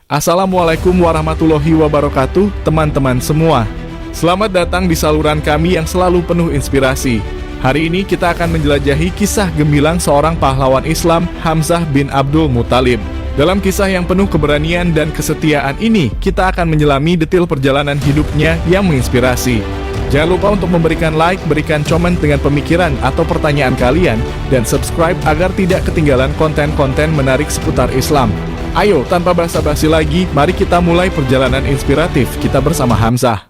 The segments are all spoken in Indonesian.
Assalamualaikum warahmatullahi wabarakatuh, teman-teman semua. Selamat datang di saluran kami yang selalu penuh inspirasi. Hari ini kita akan menjelajahi kisah gemilang seorang pahlawan Islam, Hamzah bin Abdul Muthalib. Dalam kisah yang penuh keberanian dan kesetiaan ini, kita akan menyelami detail perjalanan hidupnya yang menginspirasi. Jangan lupa untuk memberikan like, berikan komen dengan pemikiran atau pertanyaan kalian, dan subscribe agar tidak ketinggalan konten-konten menarik seputar Islam. Ayo, tanpa basa-basi lagi, mari kita mulai perjalanan inspiratif kita bersama Hamzah.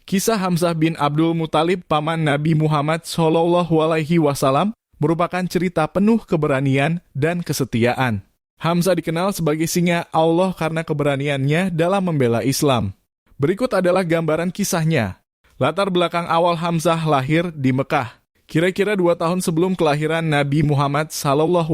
Kisah Hamzah bin Abdul Muthalib, paman Nabi Muhammad SAW, merupakan cerita penuh keberanian dan kesetiaan. Hamzah dikenal sebagai singa Allah karena keberaniannya dalam membela Islam. Berikut adalah gambaran kisahnya. Latar belakang awal Hamzah lahir di Mekah. Kira-kira 2 tahun sebelum kelahiran Nabi Muhammad SAW,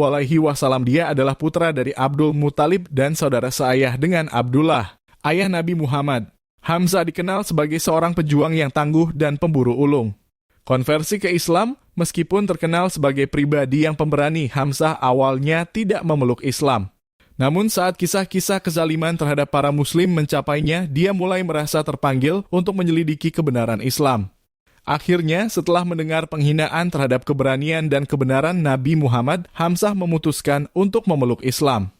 dia adalah putra dari Abdul Muthalib dan saudara seayah dengan Abdullah, ayah Nabi Muhammad. Hamzah dikenal sebagai seorang pejuang yang tangguh dan pemburu ulung. Konversi ke Islam, meskipun terkenal sebagai pribadi yang pemberani, Hamzah awalnya tidak memeluk Islam. Namun saat kisah-kisah kezaliman terhadap para muslim mencapainya, dia mulai merasa terpanggil untuk menyelidiki kebenaran Islam. Akhirnya, setelah mendengar penghinaan terhadap keberanian dan kebenaran Nabi Muhammad, Hamzah memutuskan untuk memeluk Islam.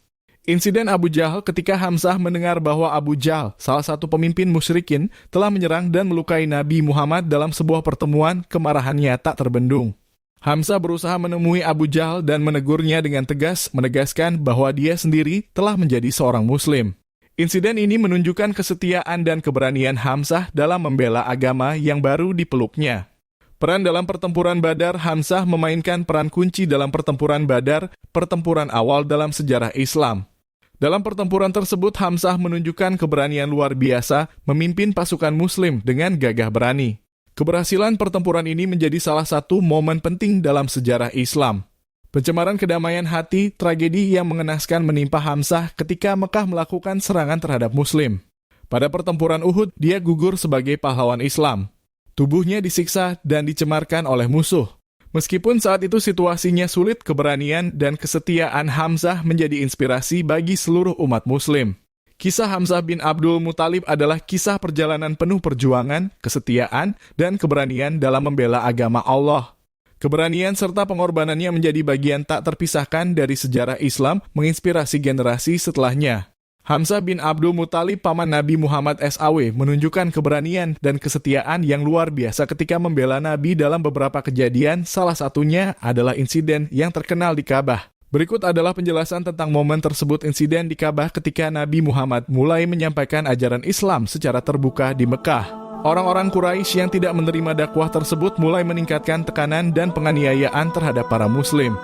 Insiden Abu Jahal ketika Hamzah mendengar bahwa Abu Jahal, salah satu pemimpin musyrikin, telah menyerang dan melukai Nabi Muhammad dalam sebuah pertemuan, kemarahannya tak terbendung. Hamzah berusaha menemui Abu Jahal dan menegurnya dengan tegas, menegaskan bahwa dia sendiri telah menjadi seorang muslim. Insiden ini menunjukkan kesetiaan dan keberanian Hamzah dalam membela agama yang baru dipeluknya. Peran dalam pertempuran Badar, Hamzah memainkan peran kunci dalam pertempuran Badar, pertempuran awal dalam sejarah Islam. Dalam pertempuran tersebut, Hamzah menunjukkan keberanian luar biasa, memimpin pasukan muslim dengan gagah berani. Keberhasilan pertempuran ini menjadi salah satu momen penting dalam sejarah Islam. Pencemaran kedamaian hati, tragedi yang mengenaskan menimpa Hamzah ketika Mekah melakukan serangan terhadap muslim. Pada pertempuran Uhud, dia gugur sebagai pahlawan Islam. Tubuhnya disiksa dan dicemarkan oleh musuh. Meskipun saat itu situasinya sulit, keberanian dan kesetiaan Hamzah menjadi inspirasi bagi seluruh umat muslim. Kisah Hamzah bin Abdul Muthalib adalah kisah perjalanan penuh perjuangan, kesetiaan, dan keberanian dalam membela agama Allah. Keberanian serta pengorbanannya menjadi bagian tak terpisahkan dari sejarah Islam, menginspirasi generasi setelahnya. Hamzah bin Abdul Muthalib, paman Nabi Muhammad SAW, menunjukkan keberanian dan kesetiaan yang luar biasa ketika membela Nabi dalam beberapa kejadian, salah satunya adalah insiden yang terkenal di Ka'bah. Berikut adalah penjelasan tentang momen tersebut. Insiden di Ka'bah ketika Nabi Muhammad mulai menyampaikan ajaran Islam secara terbuka di Mekah. Orang-orang Quraisy yang tidak menerima dakwah tersebut mulai meningkatkan tekanan dan penganiayaan terhadap para muslim.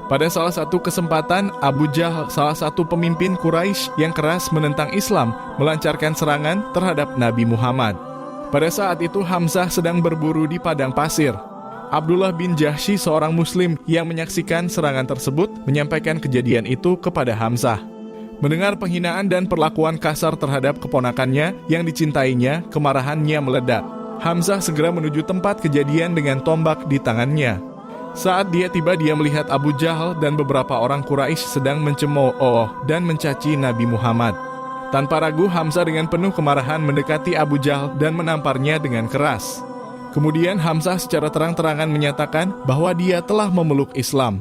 Pada salah satu kesempatan, Abu Jahal, salah satu pemimpin Quraisy yang keras menentang Islam, melancarkan serangan terhadap Nabi Muhammad. Pada saat itu Hamzah sedang berburu di padang pasir. Abdullah bin Jahsy, seorang muslim yang menyaksikan serangan tersebut, menyampaikan kejadian itu kepada Hamzah. Mendengar penghinaan dan perlakuan kasar terhadap keponakannya yang dicintainya, kemarahannya meledak. Hamzah segera menuju tempat kejadian dengan tombak di tangannya. Saat dia tiba, dia melihat Abu Jahal dan beberapa orang Quraisy sedang mencemooh dan mencaci Nabi Muhammad. Tanpa ragu, Hamzah dengan penuh kemarahan mendekati Abu Jahal dan menamparnya dengan keras. Kemudian Hamzah secara terang-terangan menyatakan bahwa dia telah memeluk Islam.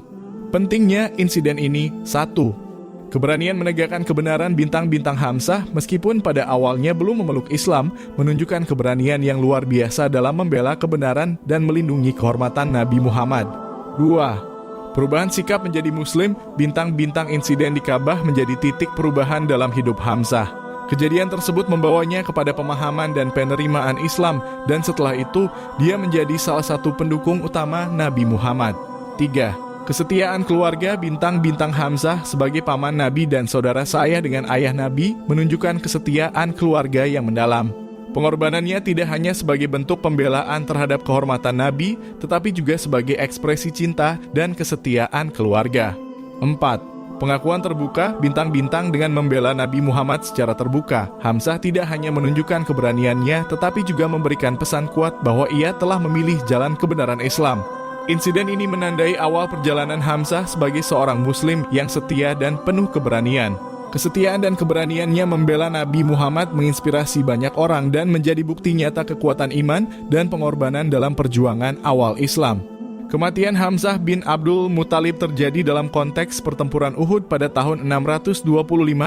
Pentingnya insiden ini, 1. Keberanian menegakkan kebenaran bintang-bintang Hamzah meskipun pada awalnya belum memeluk Islam, menunjukkan keberanian yang luar biasa dalam membela kebenaran dan melindungi kehormatan Nabi Muhammad. 2. Perubahan sikap menjadi muslim, bintang-bintang insiden di Ka'bah menjadi titik perubahan dalam hidup Hamzah. Kejadian tersebut membawanya kepada pemahaman dan penerimaan Islam, dan setelah itu dia menjadi salah satu pendukung utama Nabi Muhammad. 3. Kesetiaan keluarga, bintang-bintang Hamzah sebagai paman Nabi dan saudara seayah dengan ayah Nabi menunjukkan kesetiaan keluarga yang mendalam. Pengorbanannya tidak hanya sebagai bentuk pembelaan terhadap kehormatan Nabi, tetapi juga sebagai ekspresi cinta dan kesetiaan keluarga. 4. Pengakuan terbuka, bintang-bintang dengan membela Nabi Muhammad secara terbuka. Hamzah tidak hanya menunjukkan keberaniannya, tetapi juga memberikan pesan kuat bahwa ia telah memilih jalan kebenaran Islam. Insiden ini menandai awal perjalanan Hamzah sebagai seorang muslim yang setia dan penuh keberanian. Kesetiaan dan keberaniannya membela Nabi Muhammad menginspirasi banyak orang dan menjadi bukti nyata kekuatan iman dan pengorbanan dalam perjuangan awal Islam. Kematian Hamzah bin Abdul Muthalib terjadi dalam konteks pertempuran Uhud pada tahun 625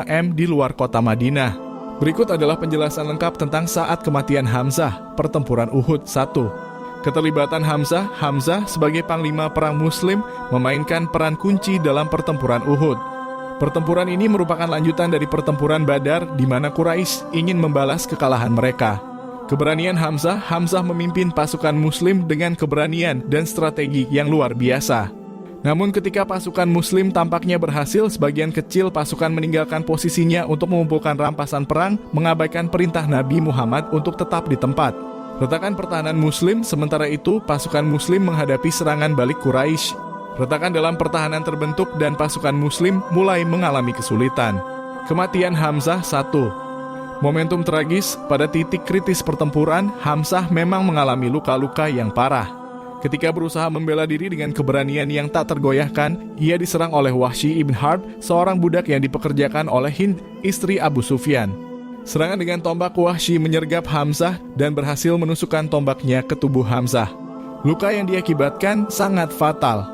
M di luar kota Madinah. Berikut adalah penjelasan lengkap tentang saat kematian Hamzah, pertempuran Uhud 1. Keterlibatan Hamzah sebagai panglima perang Muslim memainkan peran kunci dalam pertempuran Uhud. Pertempuran ini merupakan lanjutan dari pertempuran Badar di mana Quraisy ingin membalas kekalahan mereka. Keberanian Hamzah memimpin pasukan Muslim dengan keberanian dan strategi yang luar biasa. Namun ketika pasukan Muslim tampaknya berhasil, sebagian kecil pasukan meninggalkan posisinya untuk mengumpulkan rampasan perang, mengabaikan perintah Nabi Muhammad untuk tetap di tempat. Retakan pertahanan Muslim, sementara itu pasukan Muslim menghadapi serangan balik Quraisy. Retakan dalam pertahanan terbentuk dan pasukan Muslim mulai mengalami kesulitan. Kematian Hamzah 1. Momentum tragis, pada titik kritis pertempuran, Hamzah memang mengalami luka-luka yang parah. Ketika berusaha membela diri dengan keberanian yang tak tergoyahkan, ia diserang oleh Wahsy ibn Harb, seorang budak yang dipekerjakan oleh Hind, istri Abu Sufyan. Serangan dengan tombak Wahsy menyergap Hamzah dan berhasil menusukkan tombaknya ke tubuh Hamzah. Luka yang diakibatkan sangat fatal.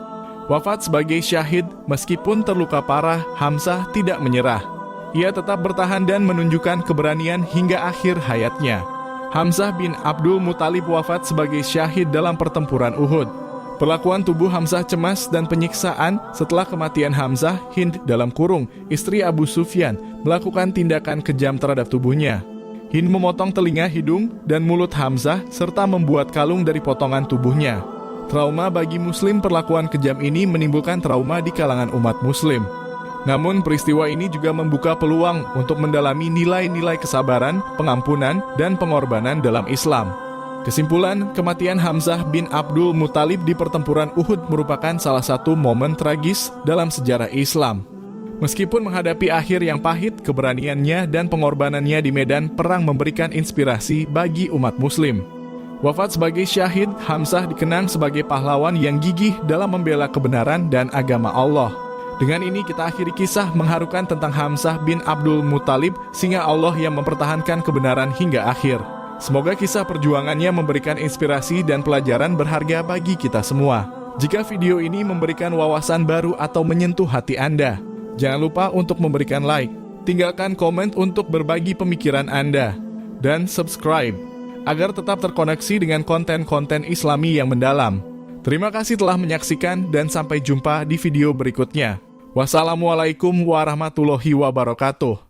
Wafat sebagai syahid, meskipun terluka parah, Hamzah tidak menyerah. Ia tetap bertahan dan menunjukkan keberanian hingga akhir hayatnya. Hamzah bin Abdul Muthalib wafat sebagai syahid dalam pertempuran Uhud. Perlakuan tubuh Hamzah cemas dan penyiksaan. Setelah kematian Hamzah, Hind dalam kurung, istri Abu Sufyan, melakukan tindakan kejam terhadap tubuhnya. Hind memotong telinga, hidung, dan mulut Hamzah, serta membuat kalung dari potongan tubuhnya. Trauma bagi Muslim, perlakuan kejam ini menimbulkan trauma di kalangan umat Muslim. Namun peristiwa ini juga membuka peluang untuk mendalami nilai-nilai kesabaran, pengampunan, dan pengorbanan dalam Islam. Kesimpulan, kematian Hamzah bin Abdul Muthalib di pertempuran Uhud merupakan salah satu momen tragis dalam sejarah Islam. Meskipun menghadapi akhir yang pahit, keberaniannya dan pengorbanannya di medan perang memberikan inspirasi bagi umat Muslim. Wafat sebagai syahid, Hamzah dikenang sebagai pahlawan yang gigih dalam membela kebenaran dan agama Allah. Dengan ini kita akhiri kisah mengharukan tentang Hamzah bin Abdul Muthalib, singa Allah yang mempertahankan kebenaran hingga akhir. Semoga kisah perjuangannya memberikan inspirasi dan pelajaran berharga bagi kita semua. Jika video ini memberikan wawasan baru atau menyentuh hati Anda, jangan lupa untuk memberikan like, tinggalkan komen untuk berbagi pemikiran Anda, dan subscribe agar tetap terkoneksi dengan konten-konten Islami yang mendalam. Terima kasih telah menyaksikan dan sampai jumpa di video berikutnya. Wassalamualaikum warahmatullahi wabarakatuh.